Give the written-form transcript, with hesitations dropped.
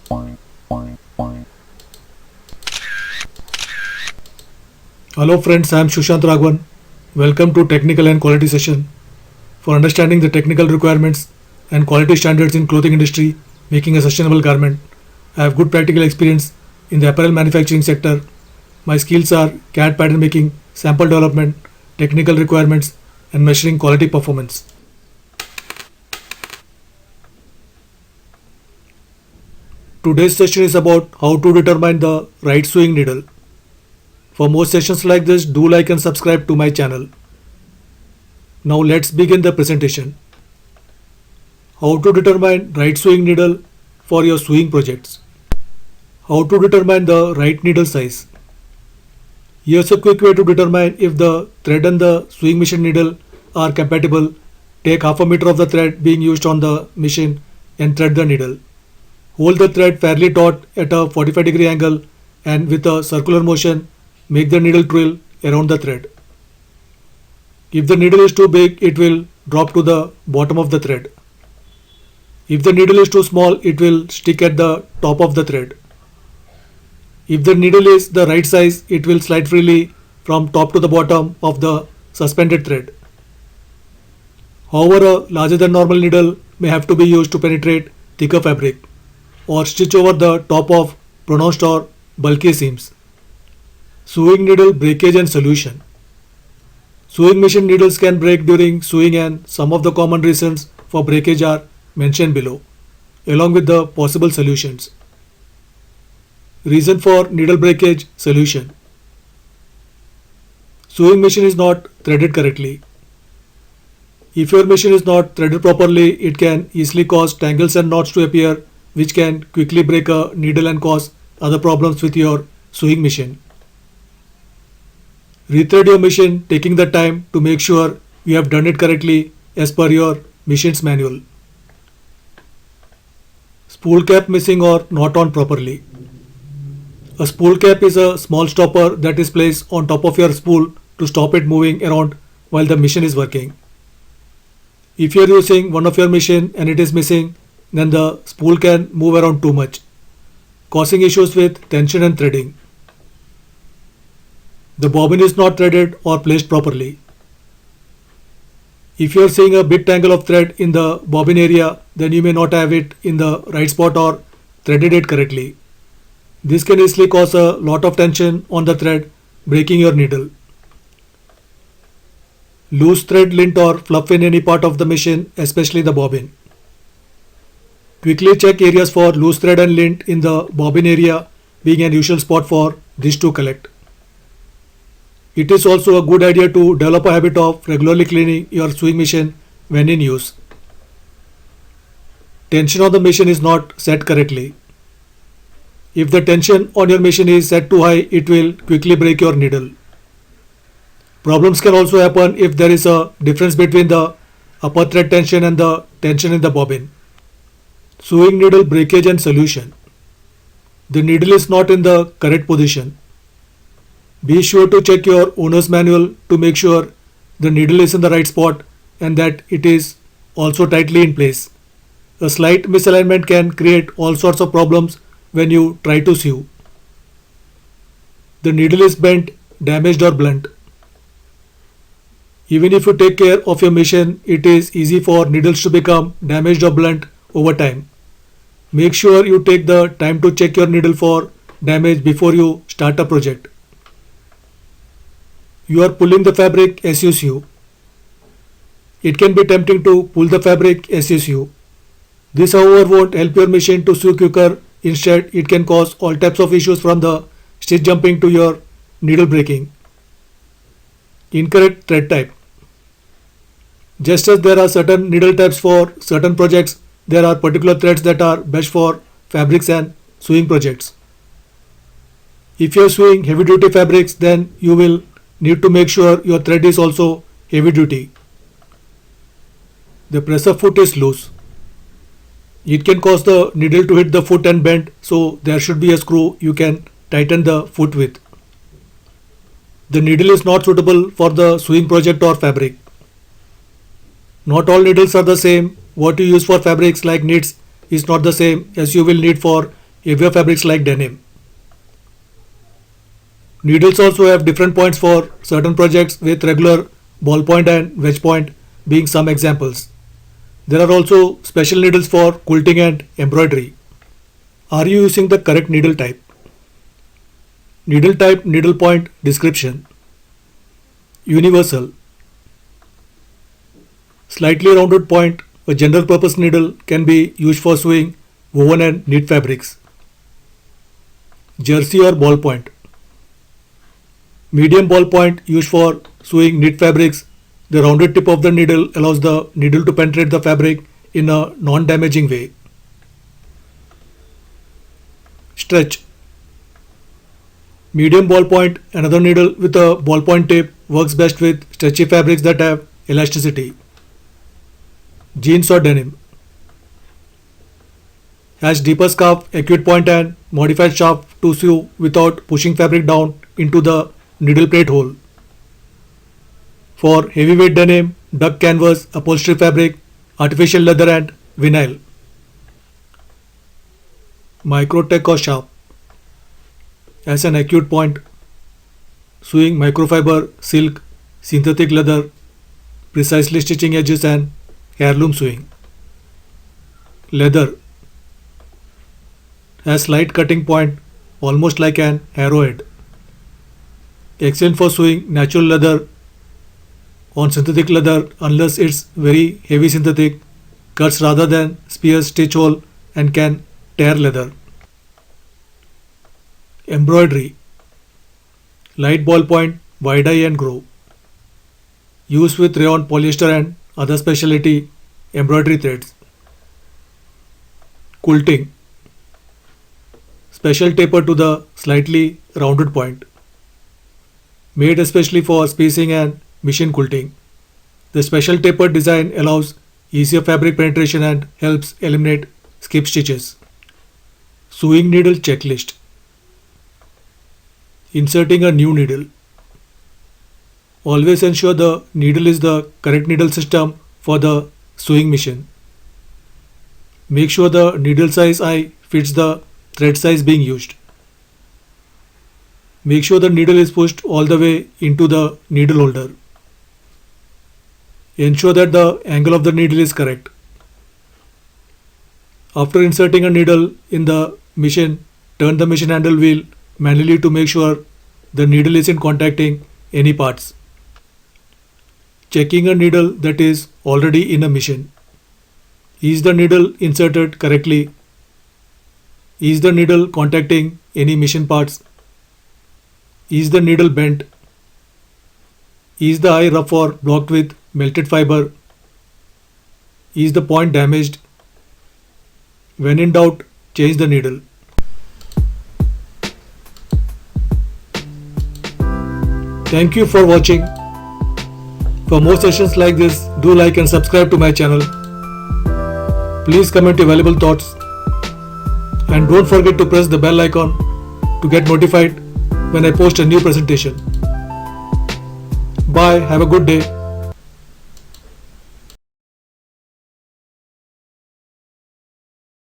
Hello friends, I am Shushant Raghavan. Welcome to Technical and Quality Session. For understanding the technical requirements and quality standards in clothing industry, making a sustainable garment, I have good practical experience in the apparel manufacturing sector. My skills are CAD pattern making, sample development, technical requirements, and measuring quality performance. Today's session is about how to determine the right sewing needle. For more sessions like this, do like and subscribe to my channel. Now let's begin the presentation. How to determine right sewing needle for your sewing projects. How to determine the right needle size. Here's a quick way to determine if the thread and the sewing machine needle are compatible. Take half a meter of the thread being used on the machine and thread the needle. Hold the thread fairly taut at a 45-degree angle and with a circular motion, make the needle twirl around the thread. If the needle is too big, it will drop to the bottom of the thread. If the needle is too small, it will stick at the top of the thread. If the needle is the right size, it will slide freely from top to the bottom of the suspended thread. However, a larger than normal needle may have to be used to penetrate thicker fabric or stitch over the top of pronounced or bulky seams. Sewing needle breakage and solution. Sewing machine needles can break during sewing and some of the common reasons for breakage are mentioned below, along with the possible solutions. Reason for needle breakage solution. Sewing machine is not threaded correctly. If your machine is not threaded properly, it can easily cause tangles and knots to appear, which can quickly break a needle and cause other problems with your sewing machine. Rethread your machine, taking the time to make sure you have done it correctly as per your machine's manual. Spool cap missing or not on properly. A spool cap is a small stopper that is placed on top of your spool to stop it moving around while the machine is working. If you are using one of your machine and it is missing, then the spool can move around too much, causing issues with tension and threading. The bobbin is not threaded or placed properly. If you are seeing a big tangle of thread in the bobbin area, then you may not have it in the right spot or threaded it correctly. This can easily cause a lot of tension on the thread, breaking your needle. Loose thread, lint or fluff in any part of the machine, especially the bobbin. Quickly check areas for loose thread and lint in the bobbin area, being an usual spot for this to collect. It is also a good idea to develop a habit of regularly cleaning your sewing machine when in use. Tension on the machine is not set correctly. If the tension on your machine is set too high, it will quickly break your needle. Problems can also happen if there is a difference between the upper thread tension and the tension in the bobbin. Sewing needle breakage and solution. The needle is not in the correct position. Be sure to check your owner's manual to make sure the needle is in the right spot and that it is also tightly in place. A slight misalignment can create all sorts of problems when you try to sew. The needle is bent, damaged or blunt. Even if you take care of your machine, it is easy for needles to become damaged or blunt over time. Make sure you take the time to check your needle for damage before you start a project. You are pulling the fabric as you sew. It can be tempting to pull the fabric as you sew. This, however, won't help your machine to sew quicker. Instead, it can cause all types of issues from the stitch jumping to your needle breaking. Incorrect thread type. Just as there are certain needle types for certain projects, there are particular threads that are best for fabrics and sewing projects. If you are sewing heavy duty fabrics, then you will need to make sure your thread is also heavy duty. The presser foot is loose. It can cause the needle to hit the foot and bend, so there should be a screw you can tighten the foot with. The needle is not suitable for the sewing project or fabric. Not all needles are the same. What you use for fabrics like knits is not the same as you will need for heavier fabrics like denim. Needles also have different points for certain projects, with regular ballpoint and wedge point being some examples. There are also special needles for quilting and embroidery. Are you using the correct needle type? Needle type, needle point, description. Universal. Slightly rounded point, a general purpose needle, can be used for sewing woven and knit fabrics. Jersey or ballpoint. Medium ballpoint used for sewing knit fabrics. The rounded tip of the needle allows the needle to penetrate the fabric in a non-damaging way. Stretch. Medium ballpoint, another needle with a ballpoint tip, works best with stretchy fabrics that have elasticity. Jeans or denim. Has deeper scarf, acute point and modified shaft to sew without pushing fabric down into the needle plate hole. For heavyweight denim, duck canvas, upholstery fabric, artificial leather and vinyl. Microtech or sharp. As an acute point, sewing microfiber, silk, synthetic leather, precisely stitching edges and heirloom sewing. Leather. Has slight cutting point, almost like an arrowhead. Excellent for sewing natural leather on synthetic leather unless it's very heavy synthetic, cuts rather than spears stitch hole and can tear leather. Embroidery. Light ballpoint, wide eye and grow. Used with rayon, polyester and other specialty embroidery threads. Quilting. Special taper to the slightly rounded point. Made especially for spacing and machine quilting. The special tapered design allows easier fabric penetration and helps eliminate skip stitches. Sewing needle checklist. Inserting a new needle. Always ensure the needle is the correct needle system for the sewing machine. Make sure the needle size eye fits the thread size being used. Make sure the needle is pushed all the way into the needle holder. Ensure that the angle of the needle is correct. After inserting a needle in the machine, turn the machine handle wheel manually to make sure the needle isn't contacting any parts. Checking a needle that is already in a machine. Is the needle inserted correctly? Is the needle contacting any machine parts? Is the needle bent? Is the eye rough or blocked with melted fiber? Is the point damaged? When in doubt, change the needle. Thank you for watching. For more sessions like this, do like and subscribe to my channel. Please comment your valuable thoughts. And don't forget to press the bell icon to get notified when I post a new presentation. Bye, have a good day.